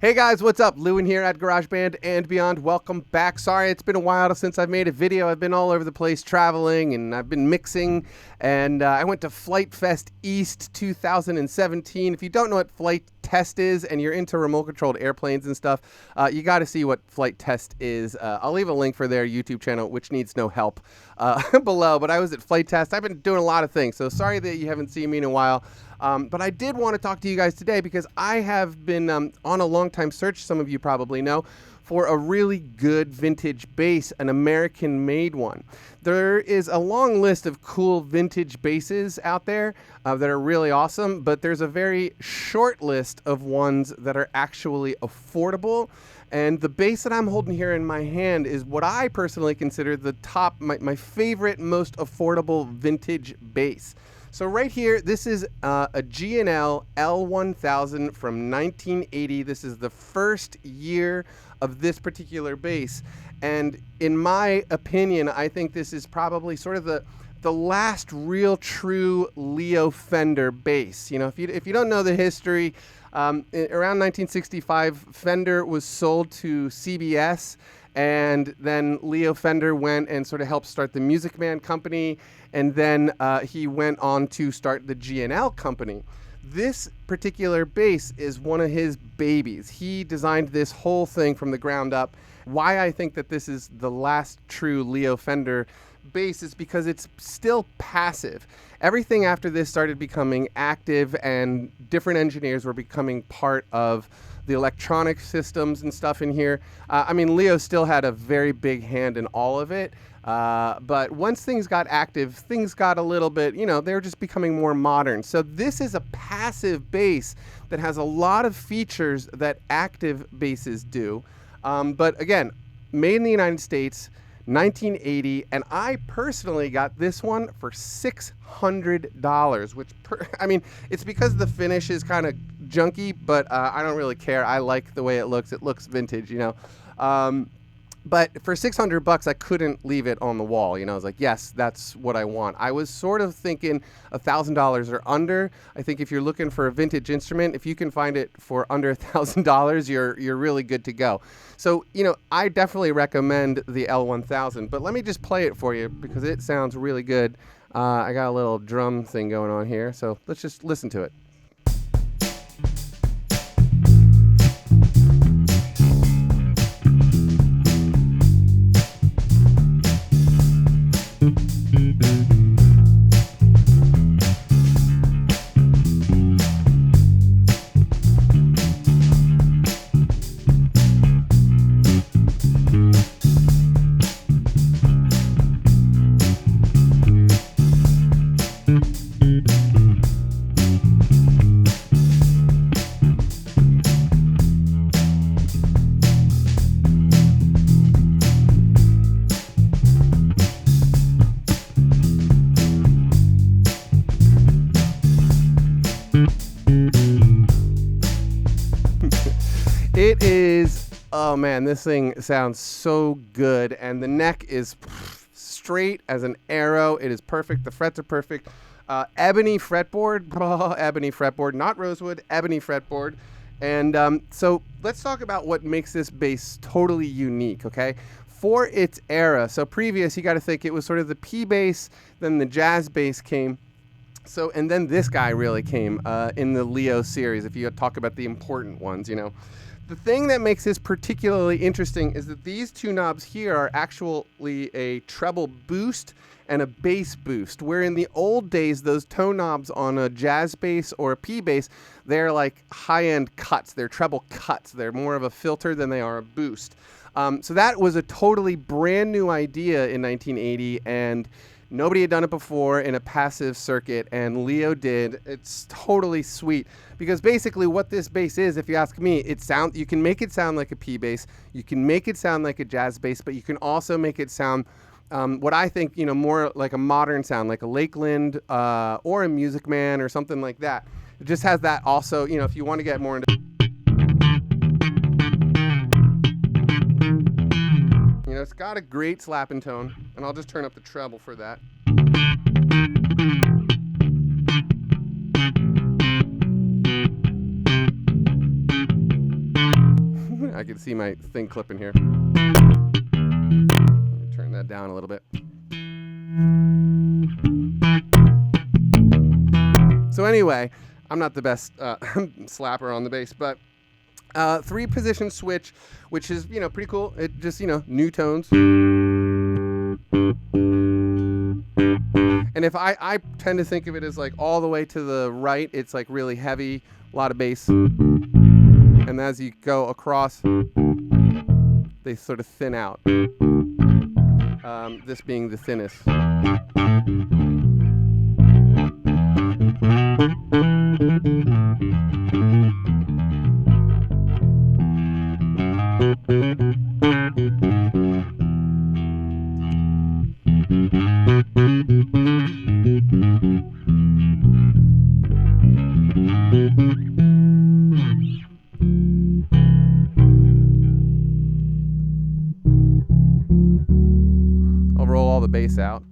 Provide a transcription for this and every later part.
Hey guys, what's up? Lewin here at GarageBand and Beyond. Welcome back. Sorry, it's been a while since I've made a video. I've been all over the place traveling and I've been mixing. And I went to Flight Fest East 2017. If you don't know what Flight Test is and you're into remote-controlled airplanes and stuff, you got to see what Flight Test is. I'll leave a link for their YouTube channel, which needs no help, below. But I was at Flight Test. I've been doing a lot of things, so sorry that you haven't seen me in a while. But I did want to talk to you guys today because I have been on a long-time search, some of you probably know, for a really good vintage bass, an American-made one. There is a long list of cool vintage basses out there that are really awesome, but there's a very short list of ones that are actually affordable. And the bass that I'm holding here in my hand is what I personally consider the top, my favorite, most affordable vintage bass. So right here, this is a G&L L1000 from 1980. This is the first year of this particular bass. And in my opinion, I think this is probably sort of the last real true Leo Fender bass. You know, if you don't know the history, around 1965, Fender was sold to CBS. And then Leo Fender went and sort of helped start the Music Man company. And then he went on to start the G&L company. This particular bass is one of his babies. He designed this whole thing from the ground up. Why I think that this is the last true Leo Fender bass is because it's still passive. Everything after this started becoming active, and different engineers were becoming part of the electronic systems and stuff in here. I mean, Leo still had a very big hand in all of it. But once things got active, things got a little bit, you know, they were just becoming more modern. So this is a passive bass that has a lot of features that active basses do. But again, made in the United States, 1980, and I personally got this one for $600, which, I mean, it's because the finish is kind of junky, but I don't really care. I like the way it looks. It looks vintage, you know. But for $600, I couldn't leave it on the wall. You know, I was like, yes, that's what I want. I was sort of thinking $1,000 or under. I think if you're looking for a vintage instrument, if you can find it for under $1,000, you're really good to go. So, you know, I definitely recommend the L1000. But let me just play it for you because it sounds really good. I got a little drum thing going on here, so let's just listen to it. It is, oh man, this thing sounds so good, and the neck is straight as an arrow. It is perfect. The frets are perfect. Ebony fretboard, ebony fretboard, not rosewood, ebony fretboard. And so let's talk about what makes this bass totally unique, okay? For its era, so previous, you got to think it was sort of the P bass, then the jazz bass came. So, and then this guy really came in the Leo series, if you talk about the important ones, you know. The thing that makes this particularly interesting is that these two knobs here are actually a treble boost and a bass boost, where in the old days, those tone knobs on a jazz bass or a P bass, they're like high-end cuts. They're treble cuts. They're more of a filter than they are a boost. So that was a totally brand new idea in 1980, and nobody had done it before in a passive circuit, and Leo did. It's totally sweet because basically what this bass is, if you ask me, you can make it sound like a P bass, you can make it sound like a jazz bass, but you can also make it sound what I think, you know, more like a modern sound, like a Lakeland or a Music Man or something like that. It just has that also, you know, if you want to get more into, you know, it's got a great slapping tone, and I'll just turn up the treble for that. I can see my thing clipping here. Turn that down a little bit. So anyway, I'm not the best slapper on the bass, but 3-position switch, which is, pretty cool. It just, new tones. And if I tend to think of it as like all the way to the right, it's like really heavy, a lot of bass. And as you go across, they sort of thin out. This being the thinnest. I'll roll all the bass out,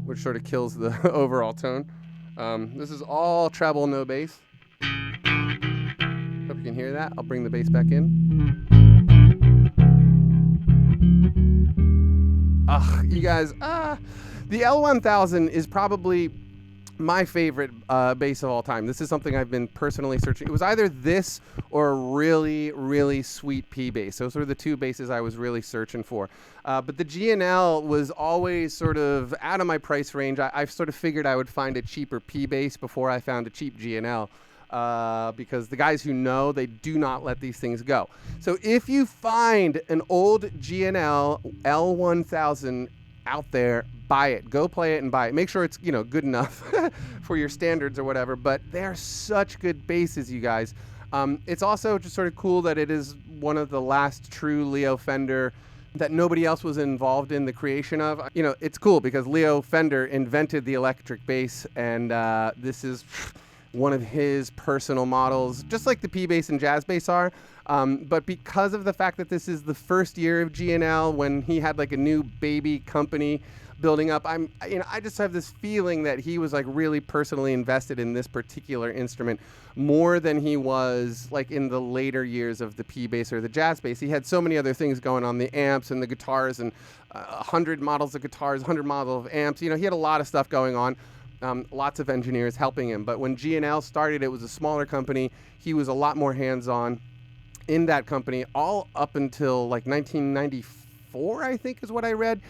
which sort of kills the overall tone. This is all treble, no bass. Hope you can hear that. I'll bring the bass back in. You guys, the L-1000 is probably my favorite bass of all time. This is something I've been personally searching. It was either this or a really, really sweet P bass. Those were the two basses I was really searching for. But the G&L was always sort of out of my price range. I've sort of figured I would find a cheaper P bass before I found a cheap G&L. Because the guys who know, they do not let these things go. So if you find an old G&L L1000 out there, buy it. Go play it and buy it. Make sure it's, good enough for your standards or whatever, but they're such good basses, you guys. It's also just sort of cool that it is one of the last true Leo Fender that nobody else was involved in the creation of. It's cool because Leo Fender invented the electric bass, and this is one of his personal models, just like the P bass and jazz bass are. But because of the fact that this is the first year of G&L, when he had like a new baby company building up, I just have this feeling that he was like really personally invested in this particular instrument more than he was like in the later years of the P bass or the jazz bass. He had so many other things going on, the amps and the guitars, and 100 models of guitars, 100 models of amps. He had a lot of stuff going on. Lots of engineers helping him. But when G&L started, it was a smaller company. He was a lot more hands-on in that company, all up until like 1994, I think is what I read.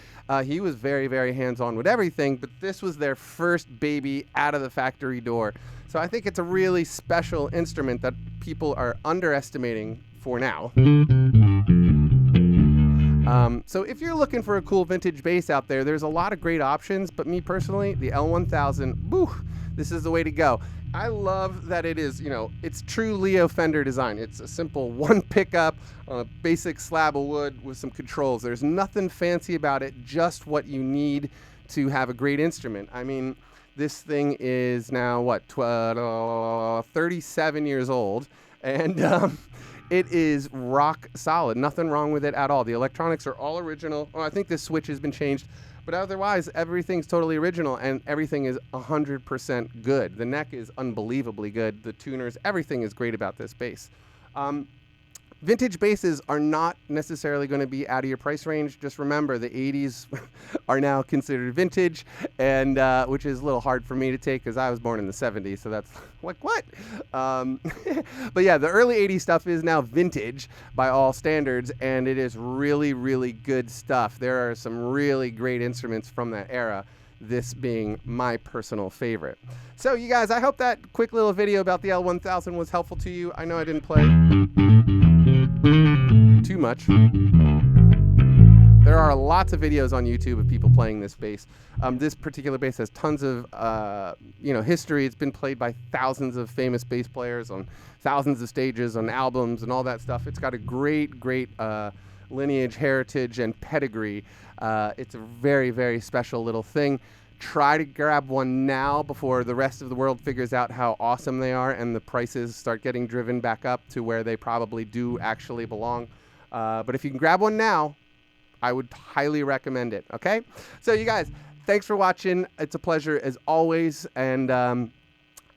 He was very, very hands-on with everything, but this was their first baby out of the factory door. So I think it's a really special instrument that people are underestimating for now. So if you're looking for a cool vintage bass out there, there's a lot of great options, but me personally, the L1000, woo, this is the way to go. I love that it is, it's true Leo Fender design. It's a simple one pickup on a basic slab of wood with some controls. There's nothing fancy about it, just what you need to have a great instrument. I mean, this thing is now, 37 years old, and it is rock solid. Nothing wrong with it at all. The electronics are all original. Oh, I think this switch has been changed, but otherwise everything's totally original and everything is 100% good. The neck is unbelievably good. The tuners, everything is great about this bass. Vintage basses are not necessarily going to be out of your price range. Just remember, the 80s are now considered vintage, and which is a little hard for me to take because I was born in the 70s, so that's like, what? But yeah, the early 80s stuff is now vintage by all standards, and it is really, really good stuff. There are some really great instruments from that era, this being my personal favorite. So you guys, I hope that quick little video about the L1000 was helpful to you. I know I didn't play too much. There are lots of videos on YouTube of people playing this bass. This particular bass has tons of history. It's been played by thousands of famous bass players on thousands of stages, on albums, and all that stuff. It's got a great lineage, heritage, and pedigree. It's a very, very special little thing. Try to grab one now before the rest of the world figures out how awesome they are and the prices start getting driven back up to where they probably do actually belong. But if you can grab one now, I would highly recommend it, okay? So you guys, thanks for watching. It's a pleasure as always, and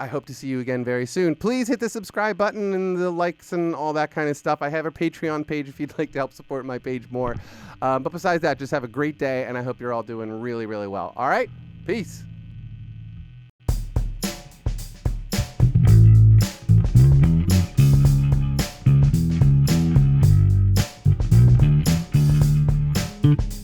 I hope to see you again very soon. Please hit the subscribe button and the likes and all that kind of stuff. I have a Patreon page if you'd like to help support my page more. But besides that, just have a great day, and I hope you're all doing really, really well. All right? Peace. Thank you.